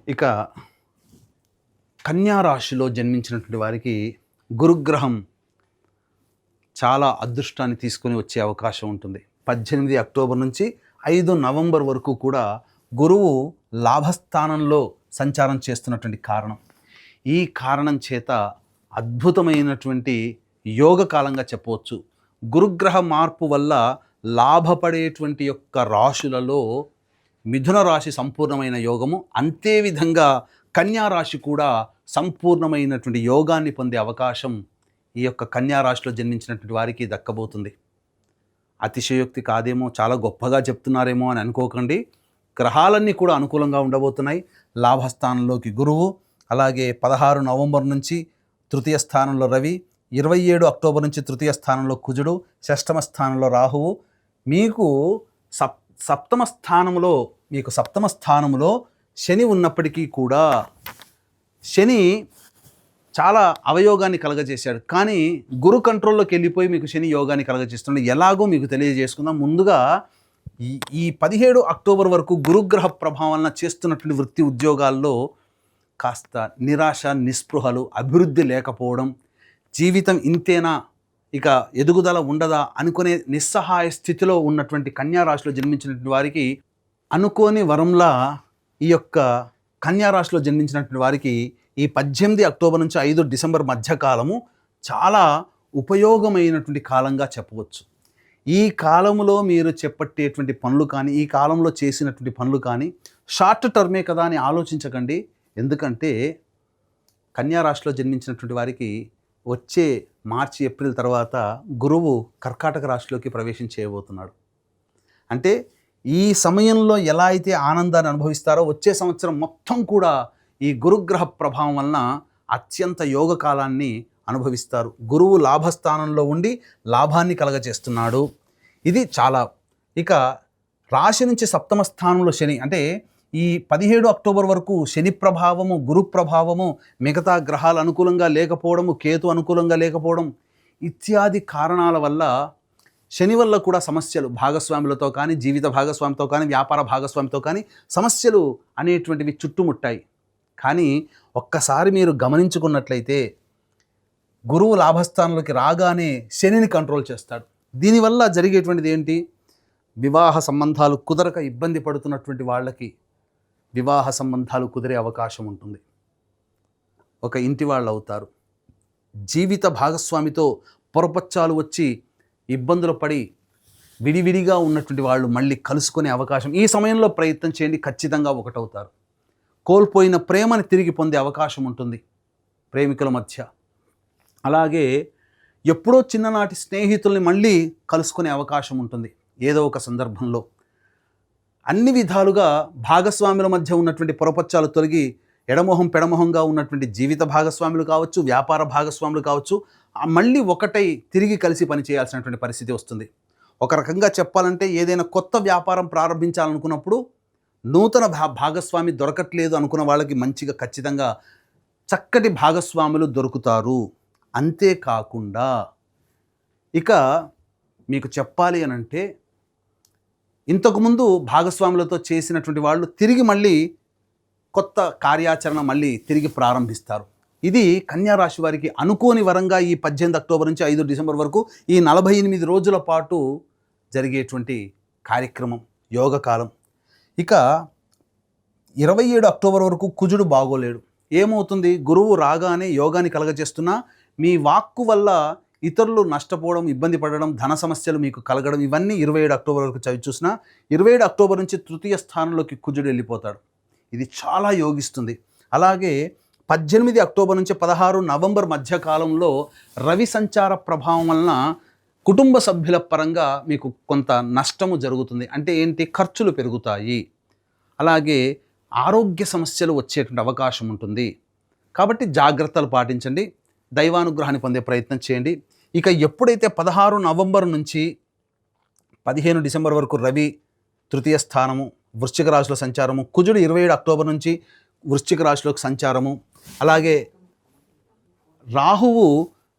ఇక కన్యా రాశిలో జన్మించినటువంటి వారికి గురుగ్రహం చాలా అదృష్టాన్ని తీసుకొని వచ్చే అవకాశం ఉంటుంది. 18 అక్టోబర్ నుంచి 5 నవంబర్ వరకు కూడా గురువు లాభస్థానంలో సంచారం చేస్తున్నటువంటి కారణం. ఈ కారణం చేత అద్భుతమైనటువంటి యోగ కాలంగా చెప్పవచ్చు. గురుగ్రహ మార్పు వల్ల లాభపడేటువంటి యొక్క రాశులలో మిథున రాశి సంపూర్ణమైన యోగము, అంతే విధంగా కన్యా రాశి కూడా సంపూర్ణమైనటువంటి యోగాన్ని పొందే అవకాశం ఈ యొక్క కన్యా రాశిలో జన్మించినటువంటి వారికి దక్కబోతుంది. అతిశయోక్తి కాదేమో, చాలా గొప్పగా చెప్తున్నారేమో అని అనుకోకండి. గ్రహాలన్నీ కూడా అనుకూలంగా ఉండబోతున్నాయి. లాభస్థానంలోకి గురువు, అలాగే 16 నవంబర్ నుంచి తృతీయ స్థానంలో రవి, 27 అక్టోబర్ నుంచి తృతీయ స్థానంలో కుజుడు, షష్టమ స్థానంలో రాహువు. మీకు సప్తమ స్థానంలో శని ఉన్నప్పటికీ కూడా శని చాలా అవయోగాన్ని కలగజేశాడు. కానీ గురు కంట్రోల్లోకి వెళ్ళిపోయి మీకు శని యోగాన్ని కలగజేస్తున్నాడు. ఎలాగో మీకు తెలియజేసుకుందాం. ముందుగా ఈ 17 అక్టోబర్ వరకు గురుగ్రహ ప్రభావం వలన చేస్తున్నటువంటి వృత్తి ఉద్యోగాల్లో కాస్త నిరాశ, నిస్పృహలు, అభివృద్ధి లేకపోవడం, జీవితం ఇంతేనా, ఇక ఎదుగుదల ఉండదా అనుకునే నిస్సహాయ స్థితిలో ఉన్నటువంటి కన్యా రాశిలో జన్మించినటువంటి వారికి అనుకోని వరంలా ఈ యొక్క కన్యా రాశిలో జన్మించినటువంటి వారికి ఈ 18 అక్టోబర్ నుంచి 5 డిసెంబర్ మధ్యకాలము చాలా ఉపయోగమైనటువంటి కాలంగా చెప్పవచ్చు. ఈ కాలంలో మీరు చేపట్టేటువంటి పనులు కానీ, ఈ కాలంలో చేసినటువంటి పనులు కానీ షార్ట్ టర్మే కదా అని ఆలోచించకండి. ఎందుకంటే కన్యా రాశిలో జన్మించినటువంటి వారికి వచ్చే మార్చి, ఏప్రిల్ తర్వాత గురువు కర్కాటక రాశిలోకి ప్రవేశం చేయబోతున్నాడు. అంటే ఈ సమయంలో ఎలా అయితే ఆనందాన్ని అనుభవిస్తారో వచ్చే సంవత్సరం మొత్తం కూడా ఈ గురుగ్రహ ప్రభావం వలన అత్యంత యోగ కాలాన్ని అనుభవిస్తారు. గురువు లాభస్థానంలో ఉండి లాభాన్ని కలగజేస్తున్నాడు. ఇది చాలా. ఇక రాశి నుంచి సప్తమ స్థానంలో శని, అంటే ఈ 17 అక్టోబర్ వరకు శని ప్రభావము, గురు ప్రభావము, మిగతా గ్రహాలు అనుకూలంగా లేకపోవడము, కేతు అనుకూలంగా లేకపోవడం ఇత్యాది కారణాల వల్ల శని వల్ల కూడా సమస్యలు భాగస్వాములతో కానీ, జీవిత భాగస్వామితో కానీ, వ్యాపార భాగస్వామితో కానీ సమస్యలు అనేటువంటివి చుట్టుముట్టాయి. కానీ ఒక్కసారి మీరు గమనించుకున్నట్లయితే గురువు లాభస్థానంలోకి రాగానే శనిని కంట్రోల్ చేస్తాడు. దీనివల్ల జరిగేటువంటిది ఏంటి? వివాహ సంబంధాలు కుదరక ఇబ్బంది పడుతున్నటువంటి వాళ్ళకి వివాహ సంబంధాలు కుదిరే అవకాశం ఉంటుంది. ఒక ఇంటి వాళ్ళు అవుతారు. జీవిత భాగస్వామితో పొరపచ్చాలు వచ్చి ఇబ్బందులు పడి విడివిడిగా ఉన్నటువంటి వాళ్ళు మళ్ళీ కలుసుకునే అవకాశం ఈ సమయంలో ప్రయత్నం చేయండి, ఖచ్చితంగా ఒకటవుతారు. కోల్పోయిన ప్రేమని తిరిగి పొందే అవకాశం ఉంటుంది ప్రేమికుల మధ్య. అలాగే ఎప్పుడో చిన్ననాటి స్నేహితుల్ని మళ్ళీ కలుసుకునే అవకాశం ఉంటుంది ఏదో ఒక సందర్భంలో. అన్ని విధాలుగా భాగస్వాముల మధ్య ఉన్నటువంటి పొరపచ్చాలు తొలగి ఎడమొహం పెడమొహంగా ఉన్నటువంటి జీవిత భాగస్వాములు కావచ్చు, వ్యాపార భాగస్వాములు కావచ్చు, మళ్ళీ ఒకటై తిరిగి కలిసి పనిచేయాల్సినటువంటి పరిస్థితి వస్తుంది. ఒక రకంగా చెప్పాలంటే ఏదైనా కొత్త వ్యాపారం ప్రారంభించాలనుకున్నప్పుడు నూతన భాగస్వామి దొరకట్లేదు అనుకున్న వాళ్ళకి మంచిగా ఖచ్చితంగా చక్కటి భాగస్వాములు దొరుకుతారు. అంతేకాకుండా ఇక మీకు చెప్పాలి అనంటే ఇంతకుముందు భాగస్వాములతో చేసినటువంటి వాళ్ళు తిరిగి మళ్ళీ కొత్త కార్యాచరణ మళ్ళీ తిరిగి ప్రారంభిస్తారు. ఇది కన్యా రాశి వారికి అనుకోని వరంగా ఈ 18 అక్టోబర్ నుంచి 5 డిసెంబర్ వరకు ఈ 48 రోజుల పాటు జరిగేటువంటి కార్యక్రమం, యోగకాలం. ఇక 27 అక్టోబర్ వరకు కుజుడు బాగోలేడు. ఏమవుతుంది? గురువు రాగానే యోగాన్ని కలగజేస్తున్నా మీ వాక్కు వల్ల ఇతరులు నష్టపోవడం, ఇబ్బంది పడడం, ధన సమస్యలు మీకు కలగడం, ఇవన్నీ 27 అక్టోబర్ వరకు చవి చూసినా 27 అక్టోబర్ నుంచి తృతీయ స్థానంలోకి కుజుడు వెళ్ళిపోతాడు. ఇది చాలా యోగిస్తుంది. అలాగే 18 అక్టోబర్ నుంచి 16 నవంబర్ మధ్యకాలంలో రవి సంచార ప్రభావం వలన కుటుంబ సభ్యుల పరంగా మీకు కొంత నష్టము జరుగుతుంది. అంటే ఏంటి? ఖర్చులు పెరుగుతాయి. అలాగే ఆరోగ్య సమస్యలు వచ్చేటువంటి అవకాశం ఉంటుంది. కాబట్టి జాగ్రత్తలు పాటించండి, దైవానుగ్రహాన్ని పొందే ప్రయత్నం చేయండి. ఇక ఎప్పుడైతే 16 నవంబర్ నుంచి 15 డిసెంబర్ వరకు రవి తృతీయ స్థానము, వృశ్చిక రాశిలో సంచారము, కుజుడు 27 అక్టోబర్ నుంచి వృశ్చిక రాశిలోకి సంచారము, అలాగే రాహువు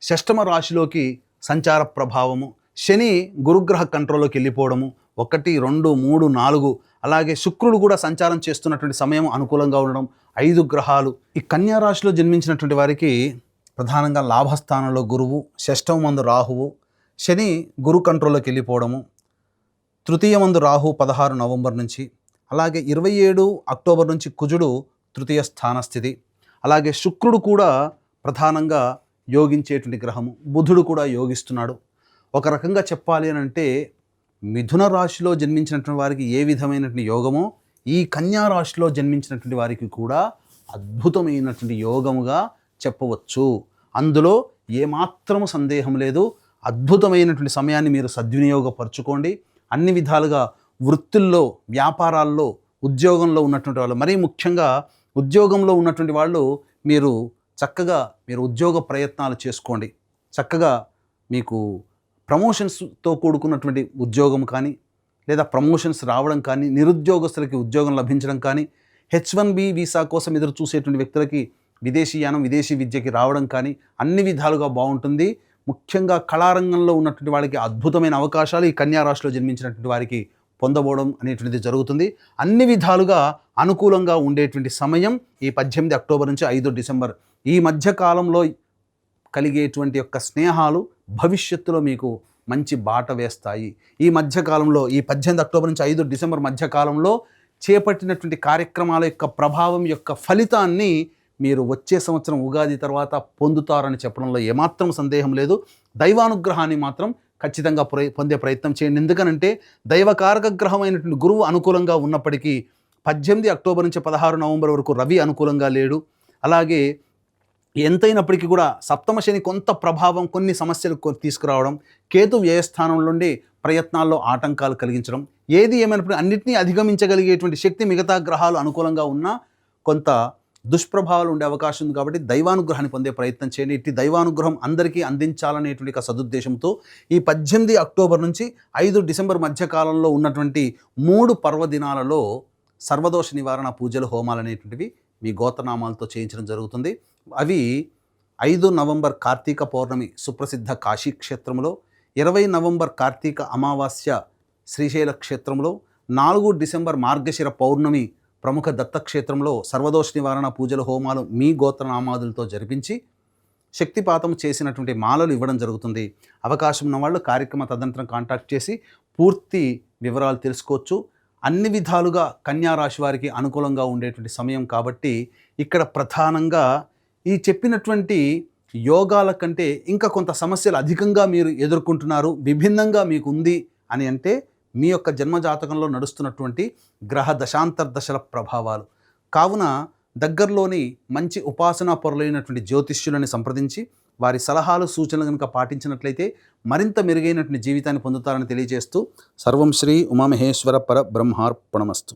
షష్టమ రాశిలోకి సంచార ప్రభావము, శని గురుగ్రహ కంట్రోల్లోకి వెళ్ళిపోవడము 1, 2, 3, 4 అలాగే శుక్రుడు కూడా సంచారం చేస్తున్నటువంటి సమయం అనుకూలంగా ఉండడం 5 గ్రహాలు. ఈ కన్యా రాశిలో జన్మించినటువంటి వారికి ప్రధానంగా లాభస్థానంలో గురువు, షష్టమందు రాహువు, శని గురు కంట్రోల్లోకి వెళ్ళిపోవడము, తృతీయమందు రాహు 16 నవంబర్ నుంచి, అలాగే 27 అక్టోబర్ నుంచి కుజుడు తృతీయ స్థానస్థితి, అలాగే శుక్రుడు కూడా ప్రధానంగా యోగించేటువంటి గ్రహము, బుధుడు కూడా యోగిస్తున్నాడు. ఒక రకంగా చెప్పాలి అని అంటే మిథున రాశిలో జన్మించినటువంటి వారికి ఏ విధమైనటువంటి యోగమో ఈ కన్యా రాశిలో జన్మించినటువంటి వారికి కూడా అద్భుతమైనటువంటి యోగముగా చెప్పవచ్చు. అందులో ఏమాత్రము సందేహం లేదు. అద్భుతమైనటువంటి సమయాన్ని మీరు సద్వినియోగపరచుకోండి. అన్ని విధాలుగా వృత్తుల్లో, వ్యాపారాల్లో, ఉద్యోగంలో ఉన్నటువంటి వాళ్ళు, మరీ ముఖ్యంగా ఉద్యోగంలో ఉన్నటువంటి వాళ్ళు మీరు చక్కగా ఉద్యోగ ప్రయత్నాలు చేసుకోండి. చక్కగా మీకు ప్రమోషన్స్తో కూడుకున్నటువంటి ఉద్యోగం కానీ, లేదా ప్రమోషన్స్ రావడం కానీ, నిరుద్యోగస్తులకి ఉద్యోగం లభించడం కానీ, H1B వీసా కోసం ఎదురు చూసేటువంటి వ్యక్తులకి విదేశీయానం, విదేశీ విద్యకి రావడం కానీ అన్ని విధాలుగా బాగుంటుంది. ముఖ్యంగా కళారంగంలో ఉన్నటువంటి వాళ్ళకి అద్భుతమైన అవకాశాలు ఈ కన్యా రాశిలో జన్మించినటువంటి వారికి పొందబోవడం అనేటువంటిది జరుగుతుంది. అన్ని విధాలుగా అనుకూలంగా ఉండేటువంటి సమయం ఈ 18 అక్టోబర్ నుంచి 5 డిసెంబర్ ఈ మధ్య కాలంలో కలిగేటువంటి యొక్క స్నేహాలు భవిష్యత్తులో మీకు మంచి బాట వేస్తాయి. ఈ మధ్యకాలంలో ఈ 18 అక్టోబర్ నుంచి 5 డిసెంబర్ మధ్యకాలంలో చేపట్టినటువంటి కార్యక్రమాల యొక్క ప్రభావం యొక్క ఫలితాన్ని మీరు వచ్చే సంవత్సరం ఉగాది తర్వాత పొందుతారని చెప్పడంలో ఏమాత్రం సందేహం లేదు. దైవానుగ్రహాన్ని మాత్రం ఖచ్చితంగా పొందే ప్రయత్నం చేయండి. ఎందుకనంటే దైవకారక గ్రహం అయినటువంటి గురువు అనుకూలంగా ఉన్నప్పటికీ 18 అక్టోబర్ నుంచి 16 నవంబర్ వరకు రవి అనుకూలంగా లేడు. అలాగే ఎంతైనప్పటికీ కూడా సప్తమ శని కొంత ప్రభావం, కొన్ని సమస్యలు తీసుకురావడం, కేతు వ్యయస్థానం నుండి ప్రయత్నాల్లో ఆటంకాలు కలిగించడం, ఏది ఏమైనప్పుడు అన్నింటినీ అధిగమించగలిగేటువంటి శక్తి మిగతా గ్రహాలు అనుకూలంగా ఉన్నా కొంత దుష్ప్రభావాలు ఉండే అవకాశం ఉంది. కాబట్టి దైవానుగ్రహాన్ని పొందే ప్రయత్నం చేయండి. ఇట్టి దైవానుగ్రహం అందరికీ అందించాలనేటువంటి ఒక సదుద్దేశంతో ఈ 18 అక్టోబర్ నుంచి 5 డిసెంబర్ మధ్యకాలంలో ఉన్నటువంటి 3 పర్వదినాలలో సర్వదోష నివారణ పూజలు, హోమాలు అనేటువంటివి మీ గోత్రనామాలతో చేయించడం జరుగుతుంది. అవి 5 నవంబర్ కార్తీక పౌర్ణమి సుప్రసిద్ధ కాశీ క్షేత్రంలో, 20 నవంబర్ కార్తీక అమావాస్య శ్రీశైల క్షేత్రంలో, 4 డిసెంబర్ మార్గశిర పౌర్ణమి ప్రముఖ దత్తక్షేత్రంలో సర్వదోష నివారణ పూజలు, హోమాలు మీ గోత్రనామాదులతో జరిపించి శక్తిపాతం చేసినటువంటి మాలలు ఇవ్వడం జరుగుతుంది. అవకాశం ఉన్న వాళ్ళు కార్యక్రమ తదనంతరం కాంటాక్ట్ చేసి పూర్తి వివరాలు తెలుసుకోవచ్చు. అన్ని విధాలుగా కన్యా రాశి వారికి అనుకూలంగా ఉండేటువంటి సమయం కాబట్టి ఇక్కడ ప్రధానంగా ఈ చెప్పినటువంటి యోగాల కంటే ఇంకా కొంత సమస్యలు అధికంగా మీరు ఎదుర్కొంటున్నారు, విభిన్నంగా మీకు ఉంది అని అంటే మీ యొక్క జన్మజాతకంలో నడుస్తున్నటువంటి గ్రహ దశాంతర్దశల ప్రభావాలు. కావున దగ్గరలోని మంచి ఉపాసనా పరులైనటువంటి జ్యోతిష్యులని సంప్రదించి వారి సలహాలు, సూచనలు కనుక పాటించినట్లయితే మరింత మెరుగైనటువంటి జీవితాన్ని పొందుతారని తెలియజేస్తూ సర్వం శ్రీ ఉమామహేశ్వర పర బ్రహ్మార్పణమస్తు.